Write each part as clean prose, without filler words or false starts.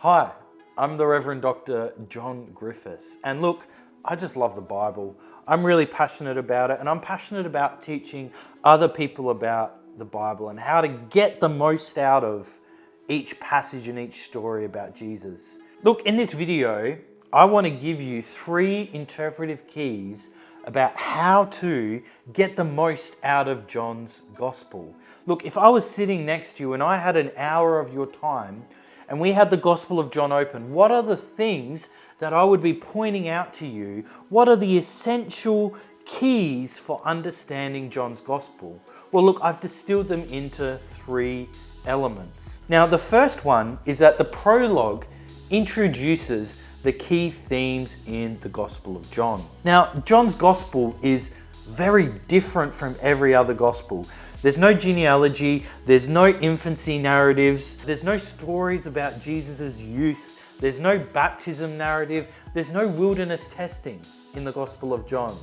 Hi, I'm the Reverend Dr. John Griffiths, and look, I just love the Bible. I'm really passionate about it, and I'm passionate about teaching other people about the Bible and how to get the most out of each passage and each story about Jesus. Look, in this video, I want to give you 3 interpretive keys about how to get the most out of John's Gospel. Look, if I was sitting next to you and I had an hour of your time, and we had the Gospel of John open, what are the things that I would be pointing out to you? What are the essential keys for understanding John's Gospel? Well, look, I've distilled them into 3 elements. Now, the first one is that the prologue introduces the key themes in the Gospel of John. Now, John's Gospel is very different from every other Gospel. There's no genealogy, there's no infancy narratives, there's no stories about Jesus' youth, there's no baptism narrative, there's no wilderness testing in the Gospel of John.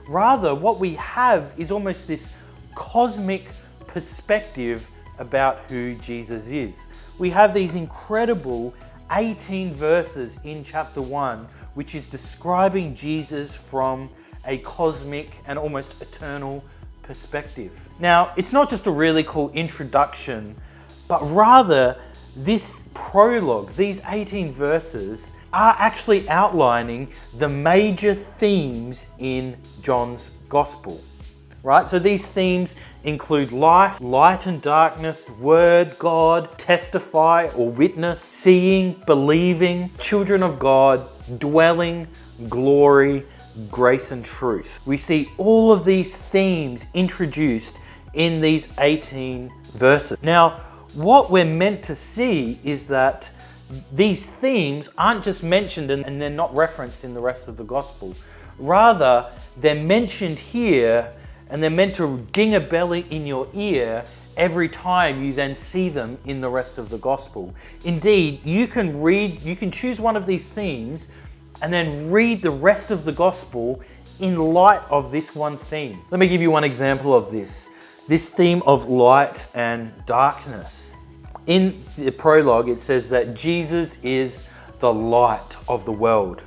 Rather, what we have is almost this cosmic perspective about who Jesus is. We have these incredible 18 verses in chapter 1, which is describing Jesus from a cosmic and almost eternal perspective. Now, it's not just a really cool introduction, but rather this prologue, these 18 verses, are actually outlining the major themes in John's Gospel, right? So these themes include life, light and darkness, word, God, testify or witness, seeing, believing, children of God, dwelling, glory, grace and truth. We see all of these themes introduced in these 18 verses. Now, what we're meant to see is that these themes aren't just mentioned and they're not referenced in the rest of the gospel. Rather, they're mentioned here and they're meant to ding a bell in your ear every time you then see them in the rest of the gospel. Indeed, you can choose one of these themes and then read the rest of the gospel in light of this one theme. Let me give you one example of this. This theme of light and darkness. In the prologue, it says that Jesus is the light of the world.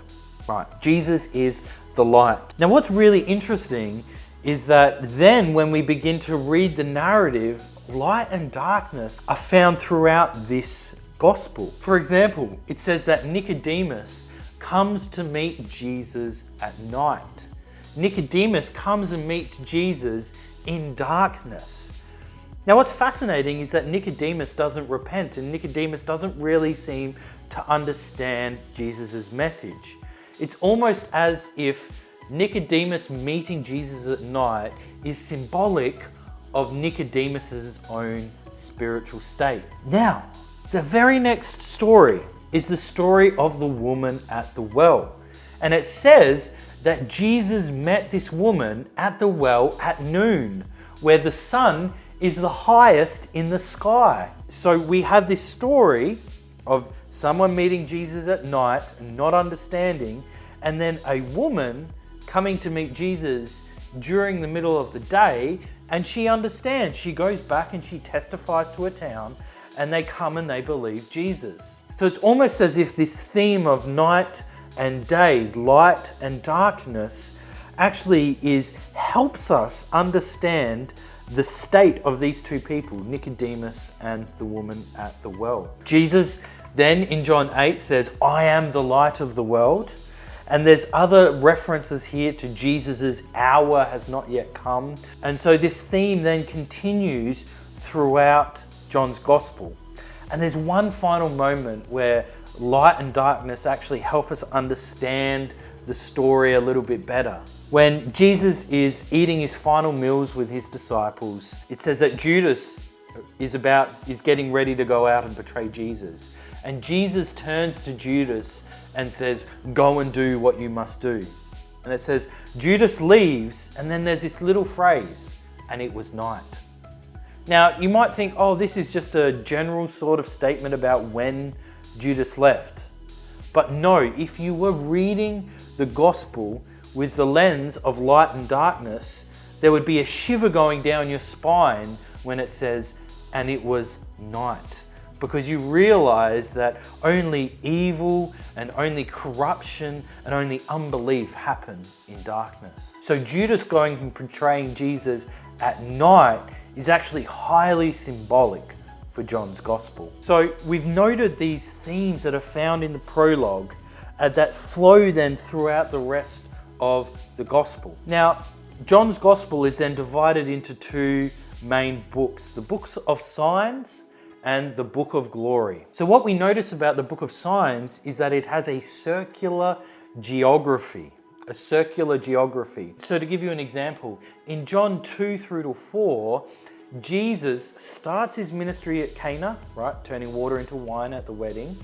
Right, Jesus is the light. Now, what's really interesting is that then when we begin to read the narrative, light and darkness are found throughout this gospel. For example, it says that Nicodemus comes to meet Jesus at night. Nicodemus comes and meets Jesus in darkness. Now, what's fascinating is that Nicodemus doesn't repent, and Nicodemus doesn't really seem to understand Jesus' message. It's almost as if Nicodemus meeting Jesus at night is symbolic of Nicodemus's own spiritual state. Now, the very next story is the story of the woman at the well. And it says that Jesus met this woman at the well at noon, where the sun is the highest in the sky. So we have this story of someone meeting Jesus at night and not understanding, and then a woman coming to meet Jesus during the middle of the day, and she understands. She goes back and she testifies to a town, and they come and they believe Jesus. So it's almost as if this theme of night and day, light and darkness, actually helps us understand the state of these 2 people, Nicodemus and the woman at the well. Jesus then in John 8 says, "I am the light of the world." And there's other references here to Jesus's hour has not yet come. And so this theme then continues throughout John's Gospel. And there's one final moment where light and darkness actually help us understand the story a little bit better. When Jesus is eating his final meals with his disciples, it says that Judas is getting ready to go out and betray Jesus. And Jesus turns to Judas and says, "Go and do what you must do." And it says, Judas leaves, and then there's this little phrase, "and it was night." Now, you might think, oh, this is just a general sort of statement about when Judas left. But no, if you were reading the gospel with the lens of light and darkness, there would be a shiver going down your spine when it says, "and it was night." because you realize that only evil and only corruption and only unbelief happen in darkness. So Judas going and portraying Jesus at night is actually highly symbolic for John's gospel. So we've noted these themes that are found in the prologue that flow then throughout the rest of the gospel. Now, John's gospel is then divided into two main books, the books of signs and the book of glory. So what we notice about the book of signs is that it has a circular geography. So to give you an example, in John 2 through to 4, Jesus starts his ministry at Cana, right, turning water into wine at the wedding,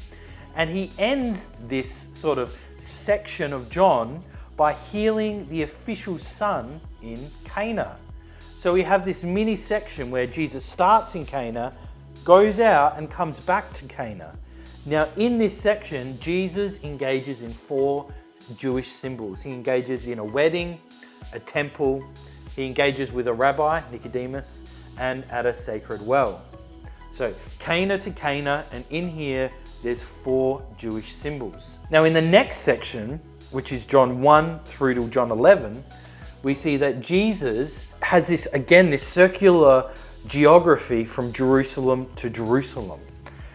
and he ends this sort of section of John by healing the official son in Cana. So we have this mini section where Jesus starts in Cana, goes out and comes back to Cana. Now in this section, Jesus engages in 4 Jewish symbols. He engages in a wedding, a temple, he engages with a rabbi, Nicodemus, and at a sacred well. So Cana to Cana, and in here there's 4 Jewish symbols. Now in the next section, which is John 1 through to John 11, we see that Jesus has this circular geography from Jerusalem to Jerusalem.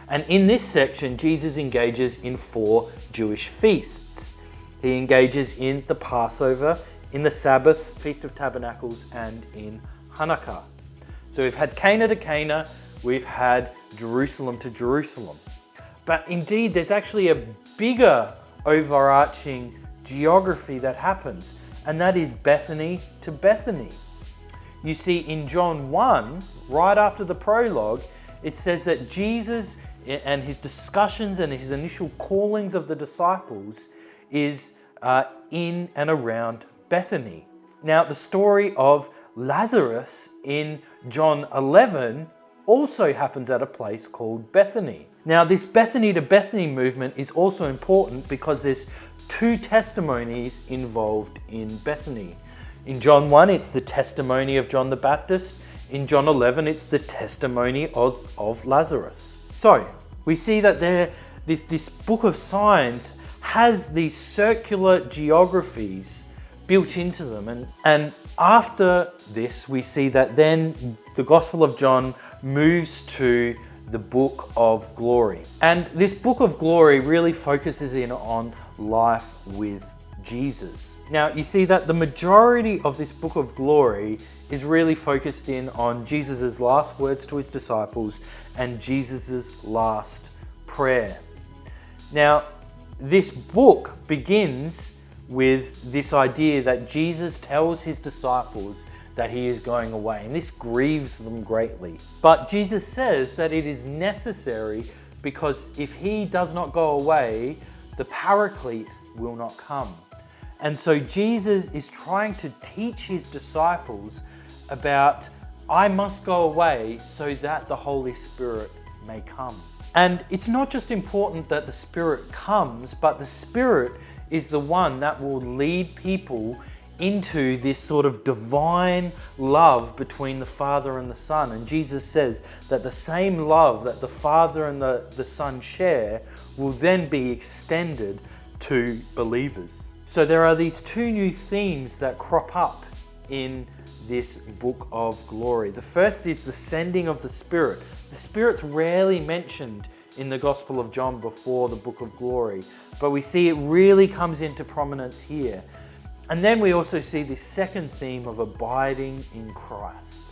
And in this section, Jesus engages in 4 Jewish feasts. He engages in the Passover, in the Sabbath, Feast of Tabernacles, and in Hanukkah. So we've had Cana to Cana, we've had Jerusalem to Jerusalem. But indeed, there's actually a bigger overarching geography that happens, and that is Bethany to Bethany. You see, in John 1, right after the prologue, it says that Jesus and his discussions and his initial callings of the disciples is in and around Bethany. Now, the story of Lazarus in John 11 also happens at a place called Bethany. Now, this Bethany to Bethany movement is also important because there's 2 testimonies involved in Bethany. In John 1, it's the testimony of John the Baptist. In John 11, it's the testimony of Lazarus. So we see that this book of signs has these circular geographies built into them. And after this, we see that then the Gospel of John moves to the book of glory. And this book of glory really focuses in on life with Jesus. Now, you see that the majority of this book of glory is really focused in on Jesus's last words to his disciples and Jesus's last prayer. Now, this book begins with this idea that Jesus tells his disciples that he is going away, and this grieves them greatly. But Jesus says that it is necessary because if he does not go away, the Paraclete will not come. And so Jesus is trying to teach his disciples about, I must go away so that the Holy Spirit may come. And it's not just important that the Spirit comes, but the Spirit is the one that will lead people into this sort of divine love between the Father and the Son. And Jesus says that the same love that the Father and the Son share will then be extended to believers. So there are these 2 new themes that crop up in this book of glory. The first is the sending of the Spirit. The Spirit's rarely mentioned in the Gospel of John before the book of glory, but we see it really comes into prominence here. And then we also see this second theme of abiding in Christ.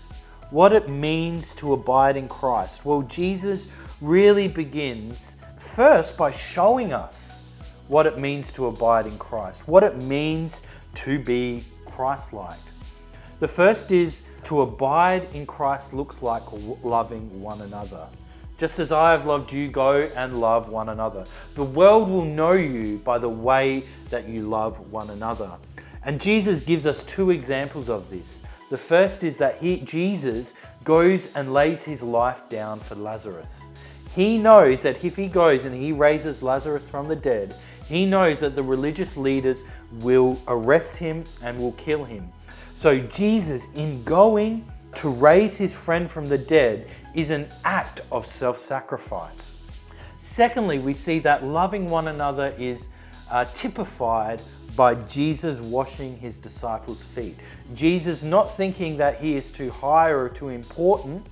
What it means to abide in Christ. Well, Jesus really begins first by showing us what it means to abide in Christ, what it means to be Christ-like. The first is to abide in Christ looks like loving one another. Just as I have loved you, go and love one another. The world will know you by the way that you love one another. And Jesus gives us 2 examples of this. The first is that Jesus goes and lays his life down for Lazarus. He knows that if he goes and he raises Lazarus from the dead, he knows that the religious leaders will arrest him and will kill him. So Jesus, in going to raise his friend from the dead, is an act of self-sacrifice. Secondly, we see that loving one another is typified by Jesus washing his disciples' feet. Jesus not thinking that he is too high or too important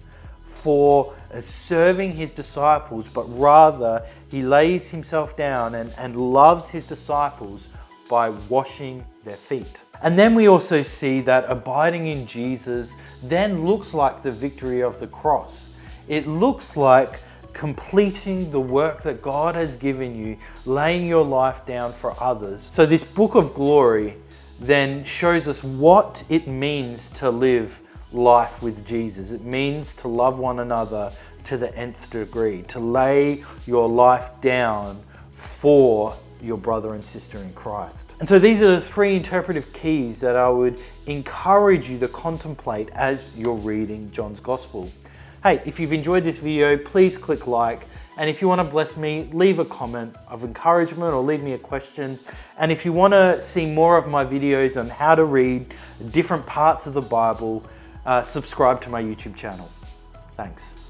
for serving his disciples, but rather he lays himself down and loves his disciples by washing their feet. And then we also see that abiding in Jesus then looks like the victory of the cross. It looks like completing the work that God has given you, laying your life down for others. So this book of glory then shows us what it means to live life with Jesus. It means to love one another to the nth degree, to lay your life down for your brother and sister in Christ. And so these are the three interpretive keys that I would encourage you to contemplate as you're reading John's Gospel. Hey, if you've enjoyed this video, please click like. And if you want to bless me, leave a comment of encouragement or leave me a question. And if you want to see more of my videos on how to read different parts of the Bible, subscribe to my YouTube channel. Thanks.